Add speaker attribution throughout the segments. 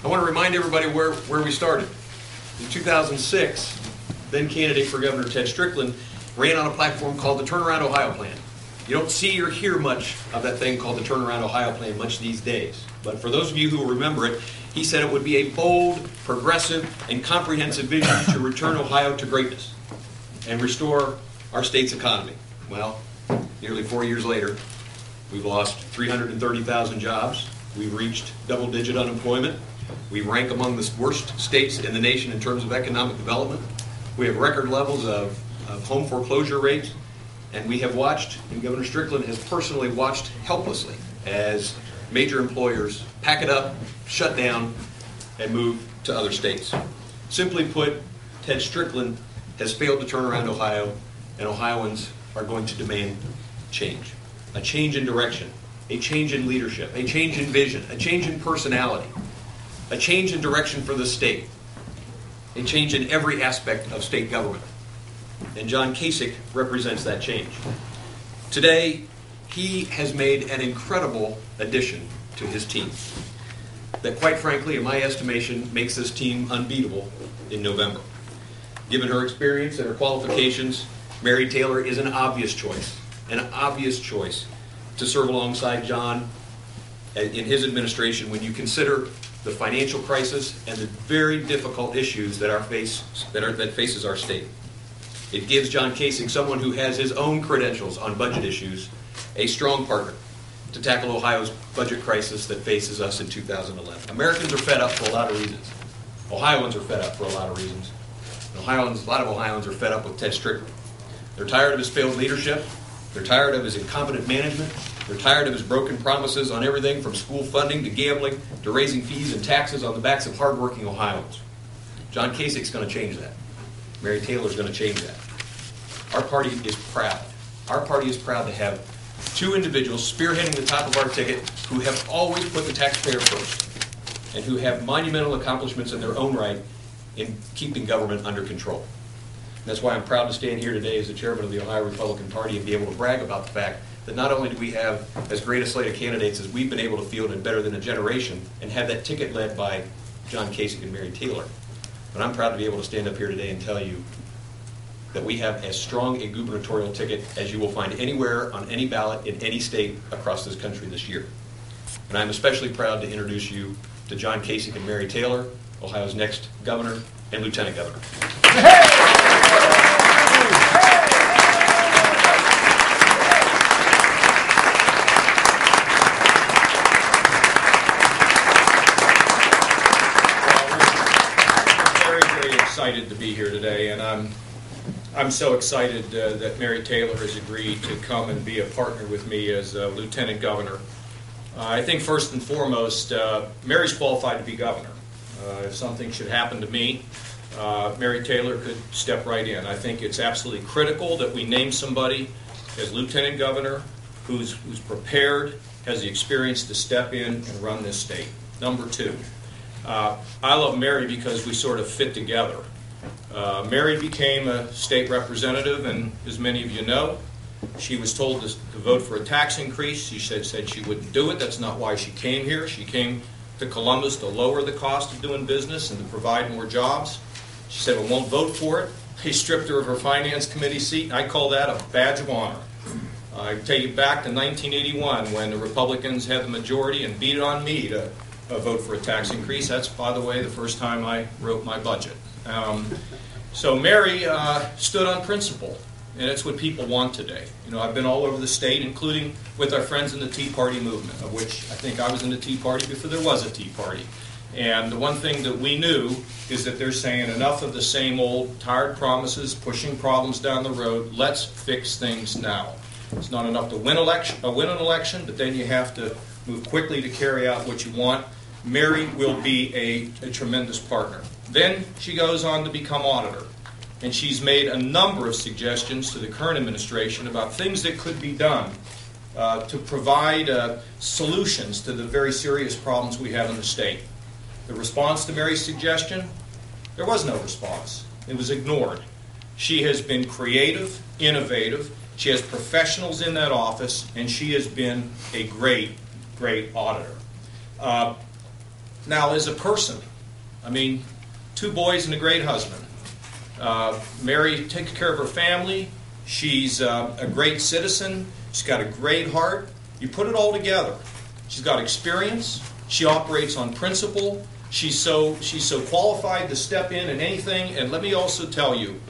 Speaker 1: I want to remind everybody where we started. In 2006, then candidate for Governor Ted Strickland ran on a platform called the Turnaround Ohio Plan. You don't see or hear much of that thing called the Turnaround Ohio Plan much these days. But for those of you who will remember it, he said it would be a bold, progressive, and comprehensive vision to return Ohio to greatness and restore our state's economy. Well, nearly 4 years later, we've lost 330,000 jobs. We've reached double-digit unemployment. We rank among the worst states in the nation in terms of economic development. We have record levels of home foreclosure rates. And we have watched, and Governor Strickland has personally watched helplessly as major employers pack it up, shut down, and move to other states. Simply put, Ted Strickland has failed to turn around Ohio, and Ohioans are going to demand change. A change in direction, a change in leadership, a change in vision, a change in personality, a change in direction for the state, a change in every aspect of state government. And John Kasich represents that change. Today, he has made an incredible addition to his team that, quite frankly, in my estimation, makes this team unbeatable in November. Given her experience and her qualifications, Mary Taylor is an obvious choice to serve alongside John in his administration when you consider the financial crisis and the very difficult issues that faces our state. It gives John Kasich, someone who has his own credentials on budget issues, a strong partner to tackle Ohio's budget crisis that faces us in 2011. Americans are fed up for a lot of reasons. Ohioans are fed up for a lot of reasons. And a lot of Ohioans are fed up with Ted Strickland. They're tired of his failed leadership. They're tired of his incompetent management. They're tired of his broken promises on everything from school funding to gambling to raising fees and taxes on the backs of hardworking Ohioans. John Kasich's going to change that. Mary Taylor's going to change that. Our party is proud. Our party is proud to have two individuals spearheading the top of our ticket who have always put the taxpayer first and who have monumental accomplishments in their own right in keeping government under control. And that's why I'm proud to stand here today as the chairman of the Ohio Republican Party and be able to brag about the fact that not only do we have as great a slate of candidates as we've been able to field in better than a generation and have that ticket led by John Kasich and Mary Taylor, but I'm proud to be able to stand up here today and tell you that we have as strong a gubernatorial ticket as you will find anywhere on any ballot in any state across this country this year. And I'm especially proud to introduce you to John Kasich and Mary Taylor, Ohio's next governor and lieutenant governor.
Speaker 2: Well, we're very excited to be here today, and I'm so excited that Mary Taylor has agreed to come and be a partner with me as lieutenant governor. I think first and foremost, Mary's qualified to be governor. If something should happen to me, Mary Taylor could step right in. I think it's absolutely critical that we name somebody as lieutenant governor who's prepared, has the experience to step in and run this state. Number two, I love Mary because we sort of fit together. Mary became a state representative, and as many of you know, she was told to vote for a tax increase. She said she wouldn't do it. That's not why she came here. She came to Columbus to lower the cost of doing business and to provide more jobs. She said we won't vote for it. They stripped her of her finance committee seat. I call that a badge of honor. I take you back to 1981 when the Republicans had the majority and beat it on me to vote for a tax increase. That's, by the way, the first time I wrote my budget. So Mary stood on principle, and it's what people want today. You know, I've been all over the state, including with our friends in the Tea Party movement, of which I think I was in the Tea Party before there was a Tea Party. And the one thing that we knew is that they're saying enough of the same old tired promises, pushing problems down the road. Let's fix things now. It's not enough to win an election, but then you have to move quickly to carry out what you want. Mary will be a tremendous partner. Then she goes on to become auditor, and she's made a number of suggestions to the current administration about things that could be done to provide solutions to the very serious problems we have in the state. The response to Mary's suggestion, there was no response. It was ignored. She has been creative, innovative. She has professionals in that office, and she has been a great, great auditor. Now, as a person, I mean, 2 boys and a great husband. Mary takes care of her family. She's a great citizen. She's got a great heart. You put it all together. She's got experience. She operates on principle. She's so qualified to step in anything. And let me also tell you,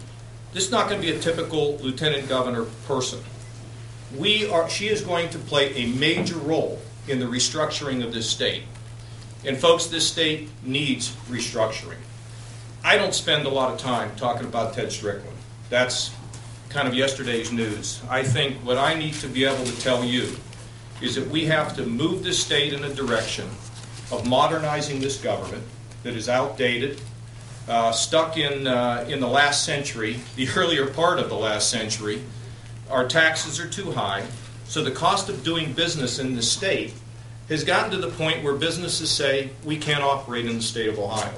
Speaker 2: this is not going to be a typical lieutenant governor person. She is going to play a major role in the restructuring of this state. And folks, this state needs restructuring. I don't spend a lot of time talking about Ted Strickland. That's kind of yesterday's news. I think what I need to be able to tell you is that we have to move this state in a direction of modernizing this government that is outdated, stuck in the last century, the earlier part of the last century. Our taxes are too high, so the cost of doing business in the state has gotten to the point where businesses say we can't operate in the state of Ohio.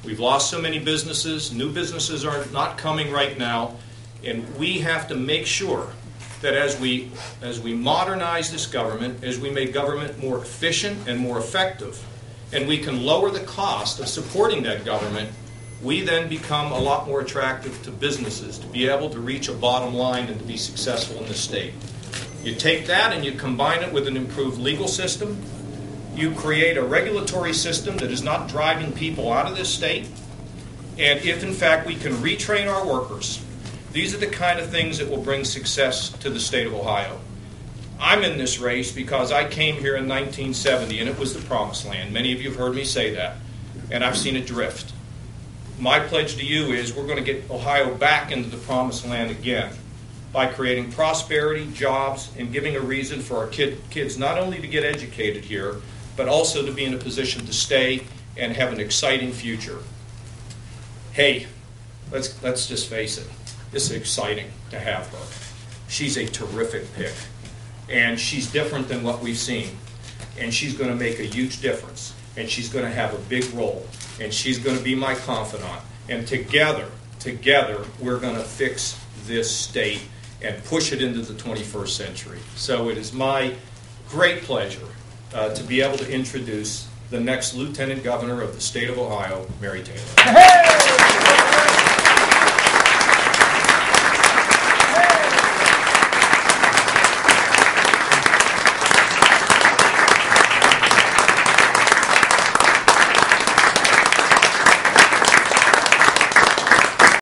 Speaker 2: We've lost so many businesses, new businesses are not coming right now, and we have to make sure that as we modernize this government, as we make government more efficient and more effective, and we can lower the cost of supporting that government, we then become a lot more attractive to businesses to be able to reach a bottom line and to be successful in the state. You take that and you combine it with an improved legal system. You create a regulatory system that is not driving people out of this state. And if, in fact, we can retrain our workers, these are the kind of things that will bring success to the state of Ohio. I'm in this race because I came here in 1970, and it was the promised land. Many of you have heard me say that, and I've seen it drift. My pledge to you is we're going to get Ohio back into the promised land again by creating prosperity, jobs, and giving a reason for our kids not only to get educated here, but also to be in a position to stay and have an exciting future. Hey, let's just face it. This is exciting to have her. She's a terrific pick, and she's different than what we've seen, and she's going to make a huge difference, and she's going to have a big role, and she's going to be my confidant, and together, we're going to fix this state and push it into the 21st century. So it is my great pleasure to be able to introduce the next Lieutenant Governor of the state of Ohio, Mary Taylor.